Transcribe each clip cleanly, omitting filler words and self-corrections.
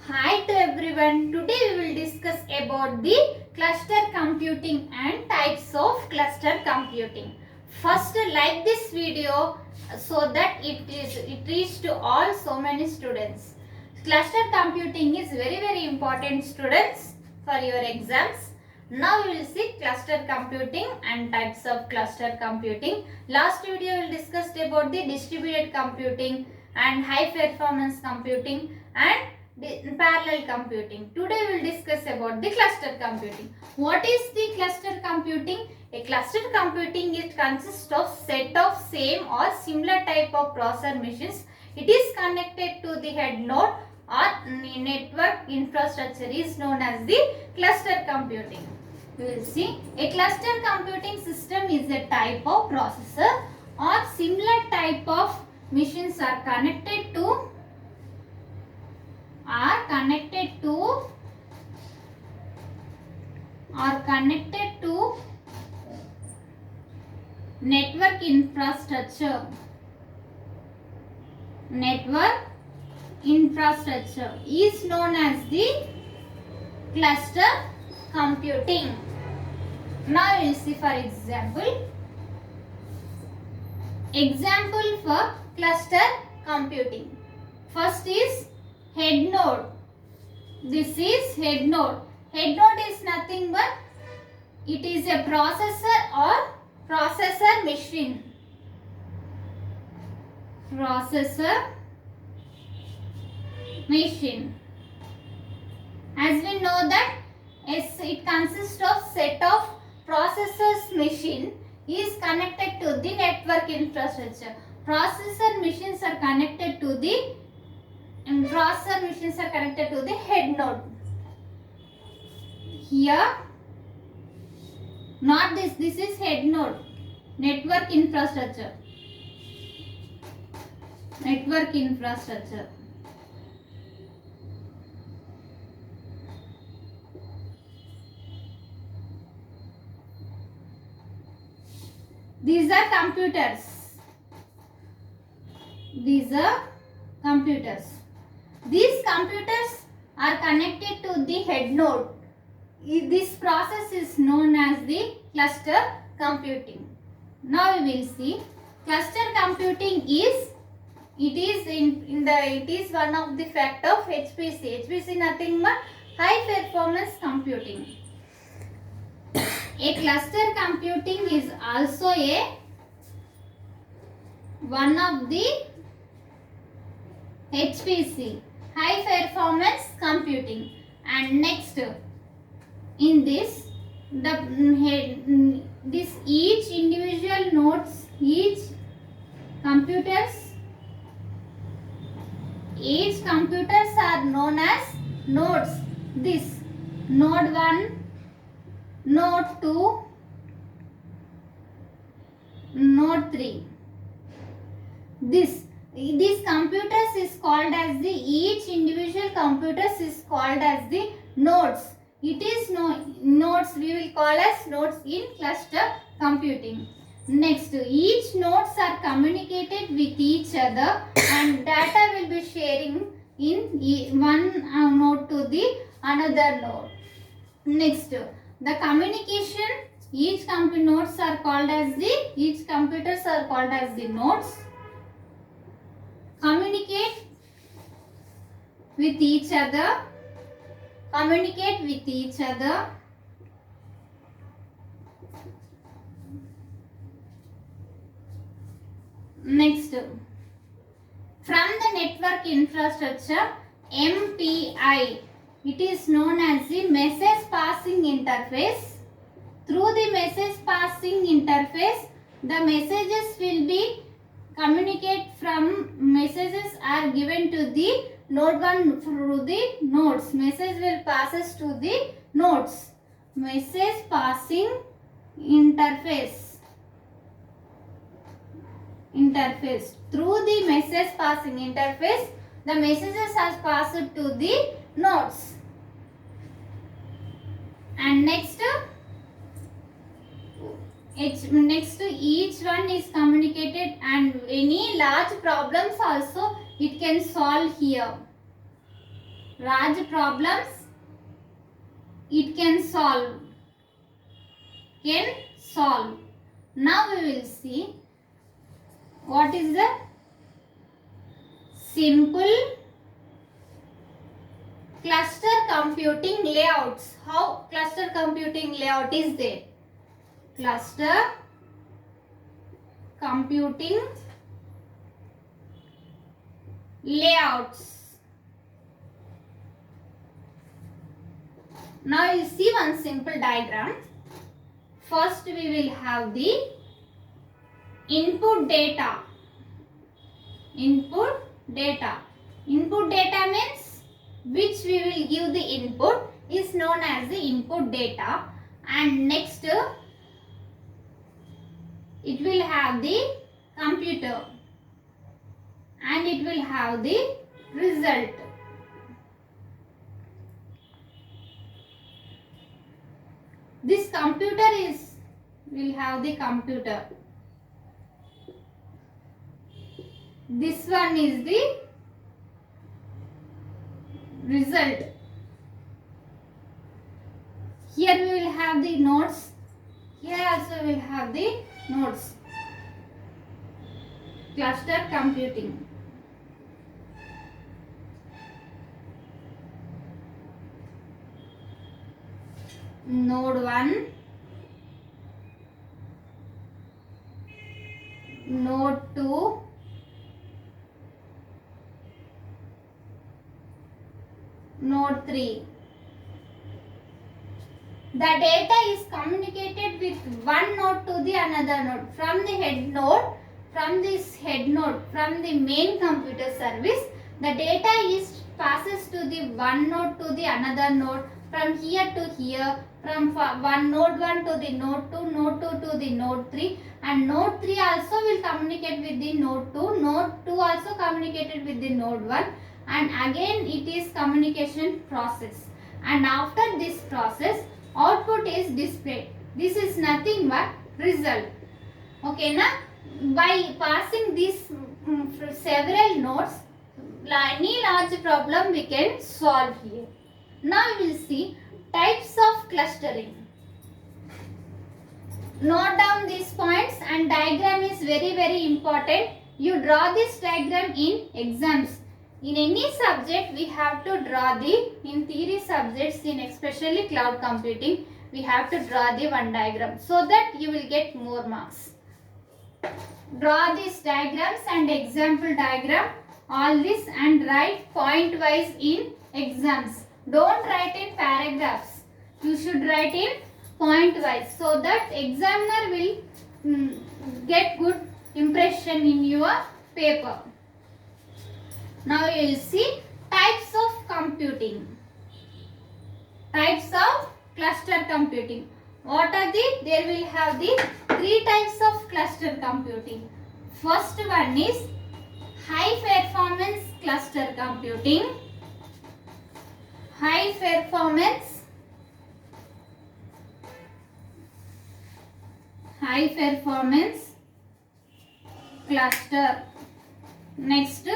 Hi to everyone. Today we will discuss about the cluster computing and types of cluster computing. First, like this video so that it reaches to all so many students. Cluster computing is very important, students, for your exams. Now we will see cluster computing and types of cluster computing. Last video we discussed about the distributed computing and high performance computing and parallel computing. Today we will discuss about the cluster computing. What is the cluster computing? A cluster computing, it consists of set of same or similar type of processor machines. It is connected to the head node or network infrastructure is known as the cluster computing. We will see a cluster computing system is a type of processor or similar type of machines are connected to network infrastructure. Network infrastructure is known as the cluster computing. Now we will see for example. Example for cluster computing. First is head node. This is head node. Head node is nothing but it is a processor or processor machine. Processor machine. As we know that it consists of set of processors machine is connected to the network infrastructure. Processor machines are connected to the head node. Here, not this is head node. Network infrastructure. Network infrastructure. These are computers. These computers are connected to the head node. This process is known as the cluster computing. Now we will see cluster computing is one of the factor of HPC. HPC nothing but high performance computing. A cluster computing is also one of the HPC, high performance computing. And next, in this, each individual nodes, each computers are known as nodes. This node 1, node 2, node 3. These computers is called as each individual computers is called as the nodes. It is nodes we will call as nodes in cluster computing. Next, each nodes are communicated with each other and data will be sharing in one node to the another node. Next, the communication, each computers are called as the nodes. Communicate with each other. Next, from the network infrastructure, MPI, it is known as the message passing interface. Through the message passing interface, the messages will be messages are given to the node 1 through the nodes. Message will passes to the nodes. Message passing interface. Through the message passing interface, the messages are passed to the nodes. And next, each one is communicated, and any large problems also it can solve here. large problems it can solve. Now we will see what is the simple cluster computing layouts. How cluster computing layout is there? Cluster computing layouts. Now you will see one simple diagram. First we will have the input data. Input data means which we will give the input is known as the input data, and next it will have the computer and it will have the result. This computer will have the computer. This one is the result. Here we will have the nodes. Here also we will have the nodes. Cluster computing. Node 1, node 2, node 3. The data is communicated with one node to the another node. From the head node, from the main computer service, the data passes to the one node to the another node, from here to here, from node 1 to the node 2, node 2 to the node 3, and node 3 also will communicate with the node 2, node 2 also communicated with the node 1, and again it is communication process. And after this process, output is displayed. This is nothing but result. Okay, na? By passing these several nodes, any large problem we can solve here. Now we will see types of clustering. Note down these points, and diagram is very important. You draw this diagram in exams. In any subject we have to draw in theory subjects, in especially cloud computing, we have to draw the one diagram so that you will get more marks. Draw these diagrams and example diagram, all this, and write point wise in exams. Don't write in paragraphs. You should write in point wise so that examiner will get good impression in your paper. Now you will see types of computing. Types of cluster computing. What are the? There will have the three types of cluster computing. First one is high performance cluster computing. High performance cluster. Next,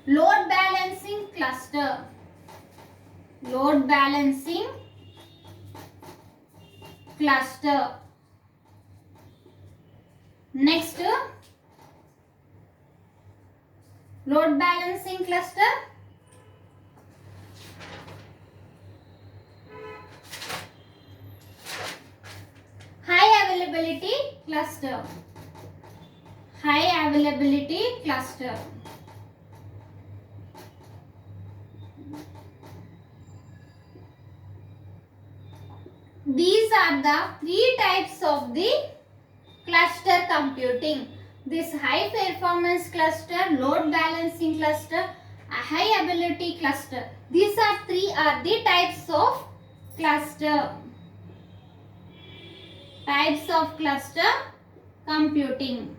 load balancing cluster. Load balancing cluster. Next, load balancing cluster. High availability cluster. High availability cluster. These are the three types of the cluster computing. This high performance cluster, load balancing cluster, a high availability cluster. These are three are the types of cluster. Types of cluster computing.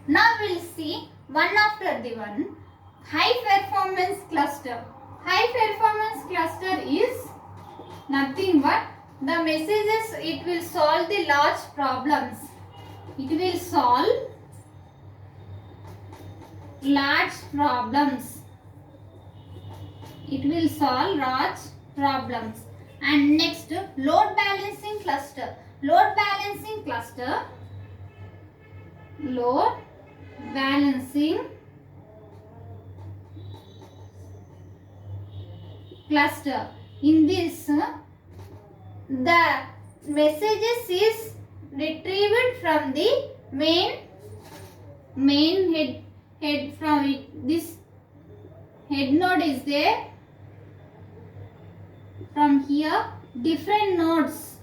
Now we will see one after the one. High performance cluster. High performance cluster is nothing but the messages, it will solve the large problems. It will solve large problems. It will solve large problems. And next, load balancing cluster. Load balancing cluster. Load balancing cluster. In this, the messages is retrieved from the main head from it. This head node is there. From here, different nodes.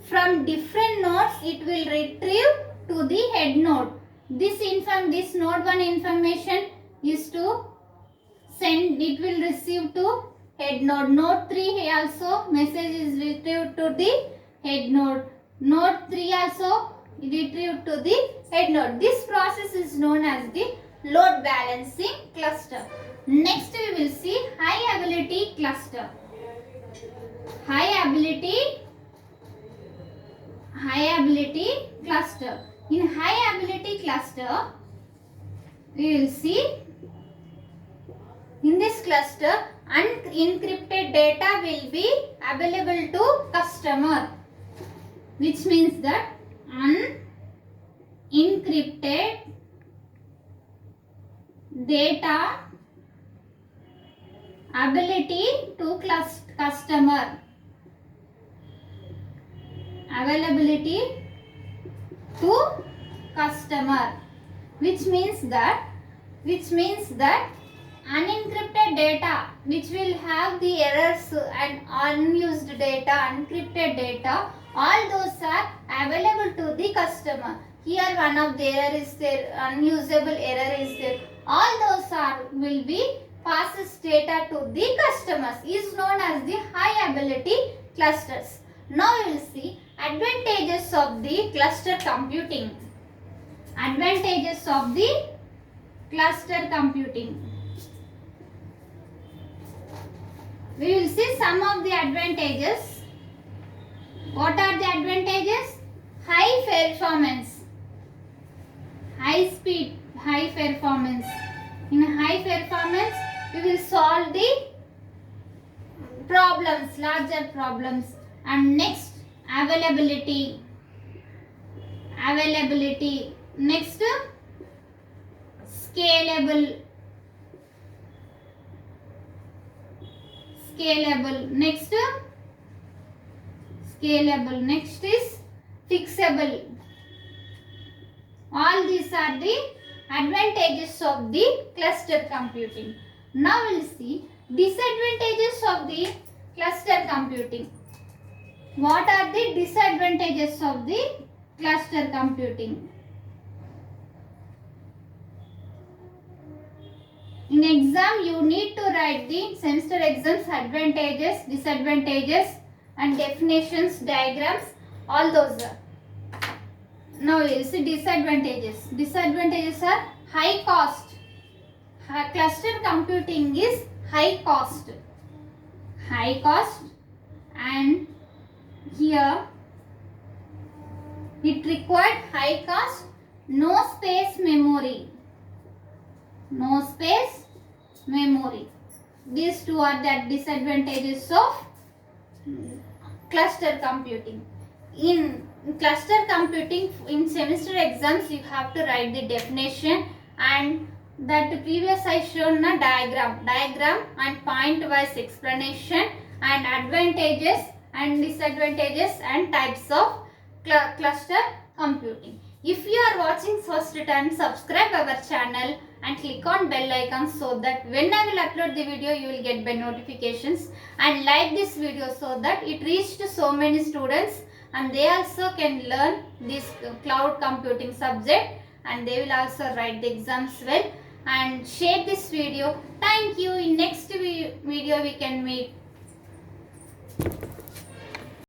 From different nodes, it will retrieve to the head node. This node 1 information is to send, it will receive to head node. Node 3 also message is retrieved to the head node. Node 3 also retrieved to the head node. This process is known as the load balancing cluster. Next we will see high ability cluster. High ability cluster. In high ability cluster, we will see in this cluster unencrypted data will be available to customer, which means that unencrypted data ability to customer. Availability to customer, which means that unencrypted data which will have the errors and unused data, unencrypted data, all those are available to the customer. Here one of the error is there, unusable error is there. All those will be passes data to the customers, is known as the high ability clusters. Now we will see advantages of the cluster computing. Advantages of the cluster computing. We will see some of the advantages. What are the advantages? High performance, high speed, high performance. In high performance, we will solve the problems, larger problems. And next, availability. Next, scalable. Next is fixable. All these are the advantages of the cluster computing. Now we will see disadvantages of the cluster computing. What are the disadvantages of the cluster computing? In exam, you need to write the semester exams advantages, disadvantages and definitions, diagrams, all those are. Now you will see disadvantages. Disadvantages are high cost. Cluster computing is high cost. And here it required high cost, no space memory. These two are the disadvantages of cluster computing. In cluster computing, in semester exams, you have to write the definition, and that previous I shown a diagram and point wise explanation and advantages and disadvantages and types of cluster computing. If you are watching first time, subscribe our channel and click on bell icon so that when I will upload the video, you will get by notifications, and like this video so that it reached so many students and they also can learn this cloud computing subject, and they will also write the exams well. And share this video. Thank you. In next video we can meet.